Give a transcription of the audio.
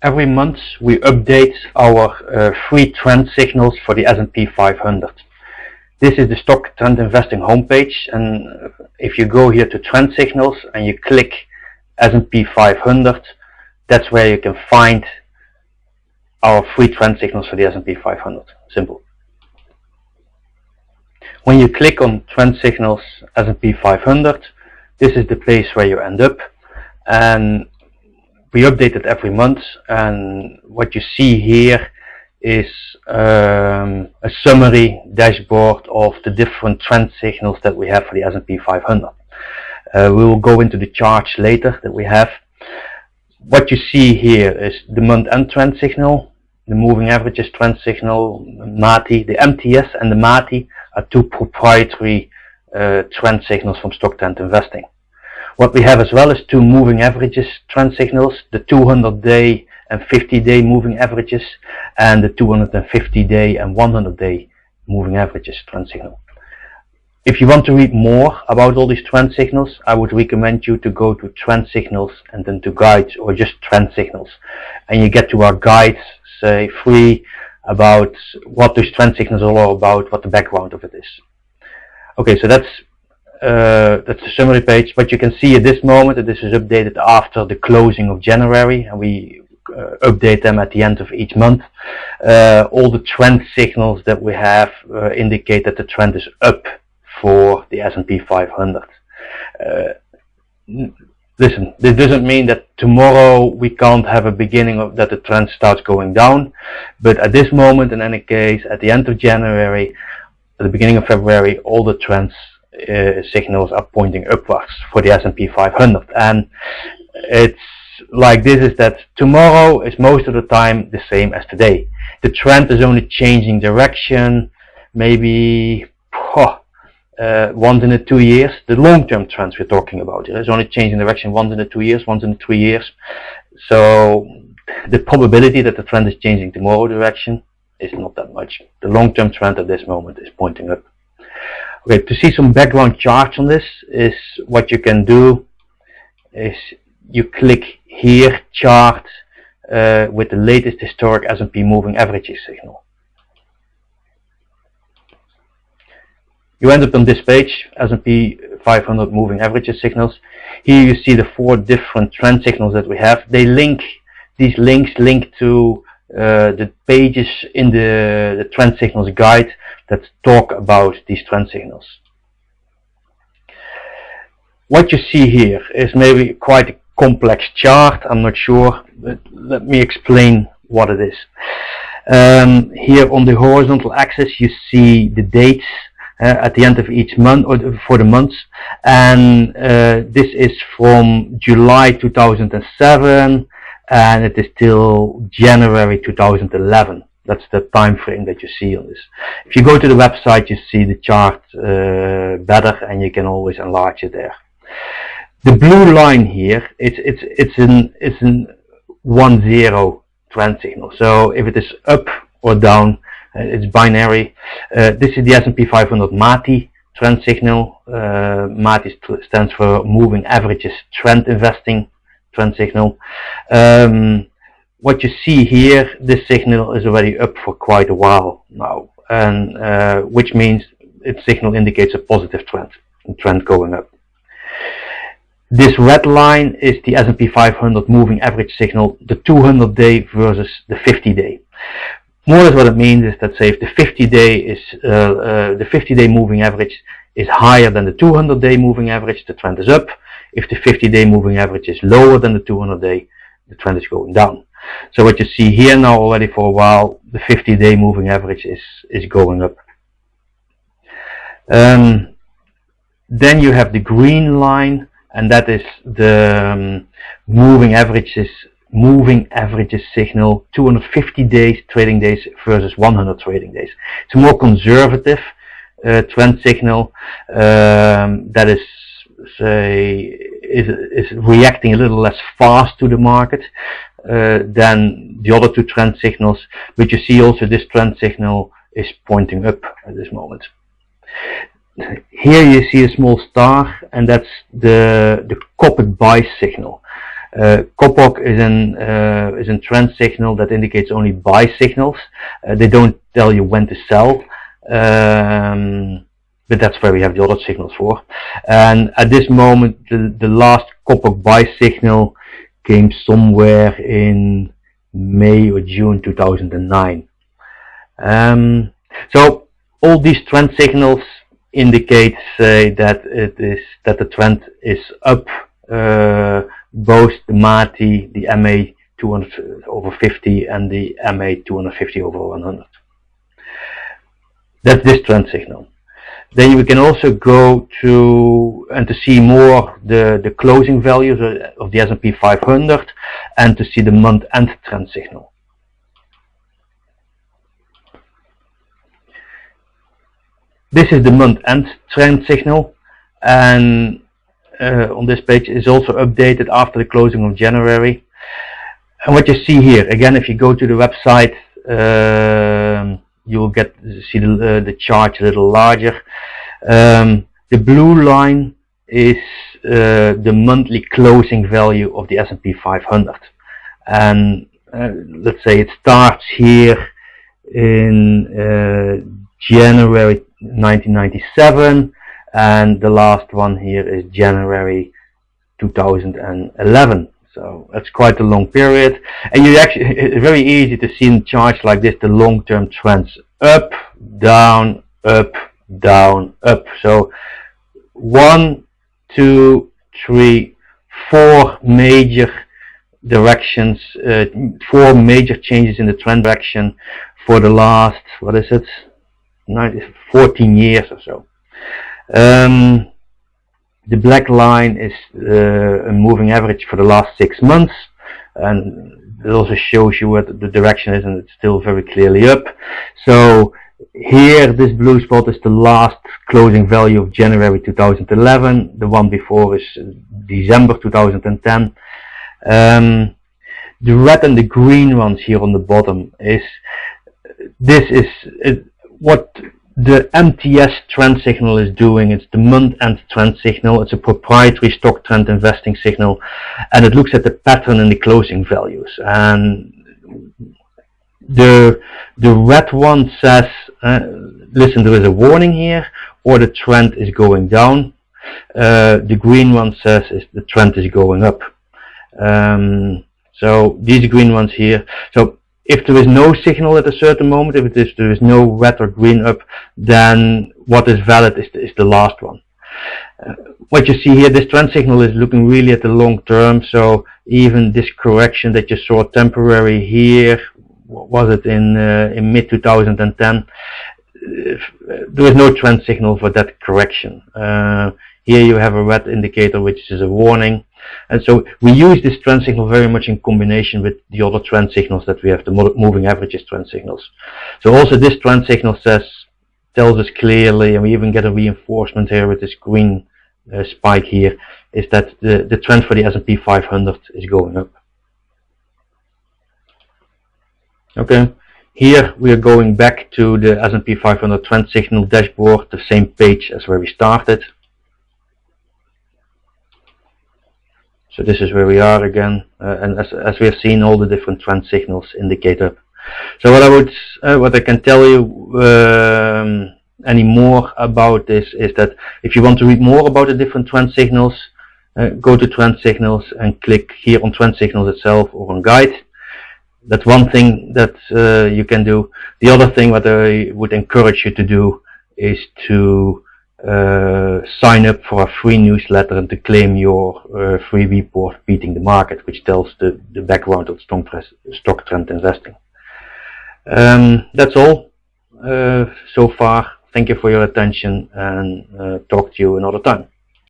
Every month we update our free trend signals for the S&P 500. This is the stock trend investing homepage, and if you go here to trend signals and you click S&P 500, that's where you can find our free trend signals for the S&P 500. Simple. When you click on trend signals S&P 500, this is the place where you end up, and we update it every month. And what you see here is a summary dashboard of the different trend signals that we have for the S&P 500. We will go into the charts later that we have. What you see here is the month-end trend signal, the moving averages trend signal, MATI. The MTS and the MATI are two proprietary trend signals from stock trend investing. What we have as well is two moving averages trend signals, the 200-day and 50-day moving averages, and the 250-day and 100-day moving averages trend signal. If you want to read more about all these trend signals, I would recommend you to go to trend signals and then to guides, or just trend signals, and you get to our guides, say free, about what these trend signals are all about, what the background of it is. Okay, so that's the summary page. What you can see at this moment, that this is updated after the closing of January, and we update them at the end of each month. All the trend signals that we have indicate that the trend is up for the S&P 500. Listen, this doesn't mean that tomorrow we can't have a beginning of that the trend starts going down, but at this moment, in any case, at the end of January, at the beginning of February, all the trends signals are pointing upwards for the S&P 500. And it's like this, is that tomorrow is most of the time the same as today. The trend is only changing direction, maybe once in the 2 years. The long-term trends we're talking about here is only changing direction once in the 2 years, once in the 3 years. So the probability that the trend is changing tomorrow direction is not that much. The long-term trend at this moment is pointing up. Okay, to see some background charts on this, is what you can do is you click here, chart with the latest historic S&P moving averages signal. You end up on this page, S&P 500 moving averages signals. Here you see the 4 different trend signals that we have. They link, these links link to the pages in the trend signals guide that talk about these trend signals. What you see here is maybe quite a complex chart, I'm not sure, but let me explain what it is. Here on the horizontal axis you see the dates at the end of each month, or for the months, and this is from July 2007 and it is till January 2011. That's the time frame that you see on this. If you go to the website, you see the chart better, and you can always enlarge it there. The blue line here, it's an 1-0 trend signal. So if it is up or down, it's binary. This is the S&P 500 MATI trend signal. MATI stands for Moving Averages Trend Investing trend signal. What you see here, this signal is already up for quite a while now, and which means its signal indicates a positive trend going up. This red line is the S&P 500 moving average signal, the 200-day versus the 50-day. More or less what it means is that, say, if the 50-day is the 50-day moving average is higher than the 200-day moving average, the trend is up. If the 50-day moving average is lower than the 200-day, the trend is going down. So what you see here now already for a while, the 50-day moving average is going up. Then you have the green line, and that is the moving averages signal, 250 days trading days versus 100 trading days. It's a more conservative trend signal that is, say, is reacting a little less fast to the market than the other two trend signals, but you see also this trend signal is pointing up at this moment. Here you see a small star, and that's the copied buy signal. COPOC is a trend signal that indicates only buy signals. They don't tell you when to sell, but that's where we have the other signals for. And at this moment, the last COPOC buy signal came somewhere in May or June 2009. So all these trend signals indicate that the trend is up. Both the MATI, the MA 200 over 50 and the MA 250 over 100. That's this trend signal. Then we can also go to see more the closing values of the S&P 500 and to see the month-end trend signal. This is the month-end trend signal, and on this page is also updated after the closing of January. And what you see here, again, if you go to the website, you will see the chart a little larger. The blue line is the monthly closing value of the S&P 500, and let's say it starts here in January 1997, and the last one here is January 2011. So that's quite a long period, and it's very easy to see in charts like this the long-term trends: up, down, up, down, up. So 1, 2, 3, 4 major directions, 4 major changes in the trend direction for the last, what is it, 14 years or so. The black line is a moving average for the last 6 months, and it also shows you what the direction is, and it's still very clearly up. So here, this blue spot is the last closing value of January 2011. The one before is December 2010. The red and the green ones here on the bottom what the MTS trend signal is doing. It's the month-end trend signal. It's a proprietary stock trend investing signal, and it looks at the pattern in the closing values. And the red one says, listen, there is a warning here, or the trend is going down. The green one says the trend is going up. So these green ones here. So if there is no signal at a certain moment, if there is no red or green up, then what is valid is the last one. What you see here, this trend signal is looking really at the long term. So even this correction that you saw temporary here, what was it, in mid 2010, there is no trend signal for that correction. Here you have a red indicator, which is a warning. And so we use this trend signal very much in combination with the other trend signals that we have, the moving averages trend signals. So also this trend signal tells us clearly, and we even get a reinforcement here with this green spike here, is that the trend for the S&P 500 is going up. Okay, here we are going back to the S&P 500 trend signal dashboard, the same page as where we started. So this is where we are again, and as we have seen, all the different trend signals indicate up. So what I can tell you any more about this is that if you want to read more about the different trend signals, go to trend signals and click here on trend signals itself or on guide. That's one thing that you can do. The other thing what I would encourage you to do is to sign up for a free newsletter and to claim your free report, Beating the Market, which tells the background of stock trend investing. That's all so far. Thank you for your attention, and talk to you another time.